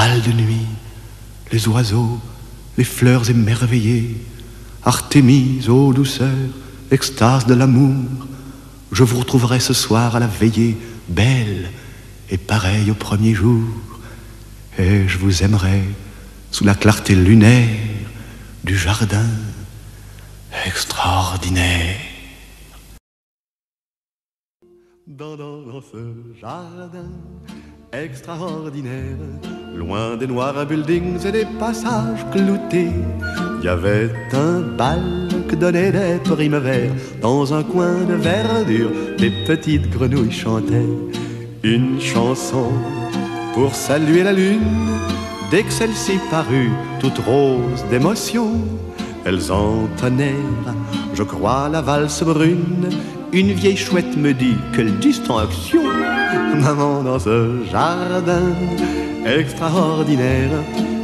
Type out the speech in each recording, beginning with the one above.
bal de nuit, les oiseaux, les fleurs émerveillées, Artémise, ô douceur, extase de l'amour, je vous retrouverai ce soir à la veillée, belle et pareille au premier jour, et je vous aimerai sous la clarté lunaire du jardin extraordinaire. Dans ce jardin extraordinaire, loin des noirs buildings et des passages cloutés, il y avait un bal que donnaient des primevères. Dans un coin de verdure, des petites grenouilles chantaient une chanson pour saluer la lune. Dès que celle-ci parut, toute rose d'émotion, elles entonnèrent, je crois, la valse brune. Une vieille chouette me dit, quelle distinction! Maman, dans ce jardin extraordinaire,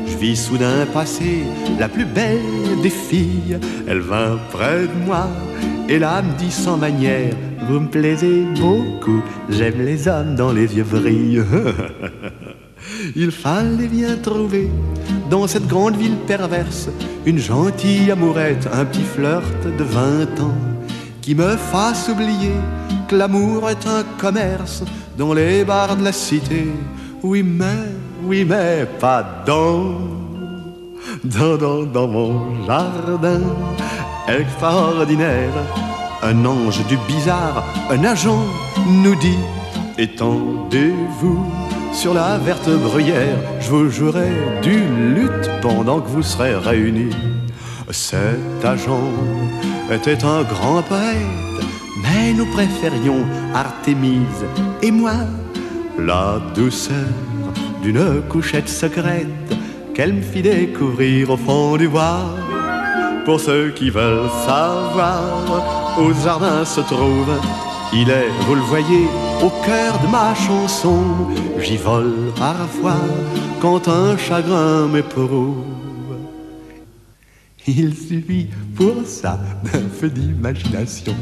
je vis soudain passer la plus belle des filles. Elle vint près de moi et là me dit sans manière, vous me plaisez beaucoup, j'aime les hommes dont les yeux brillent. Il fallait bien trouver dans cette grande ville perverse une gentille amourette, un petit flirt de 20 ans qui me fasse oublier que l'amour est un commerce dans les bars de la cité. Oui mais pas dans mon jardin extraordinaire. Un ange du bizarre, un agent nous dit, étendez-vous sur la verte bruyère, je vous jouerai du luth pendant que vous serez réunis. Cet agent était un grand poète, mais nous préférions Artémise et moi, la douceur d'une couchette secrète qu'elle me fit découvrir au fond du bois. Pour ceux qui veulent savoir où ce jardin se trouve, il est, vous le voyez, au cœur de ma chanson. J'y vole parfois quand un chagrin m'éprouve. Il suffit pour ça d'un peu d'imagination.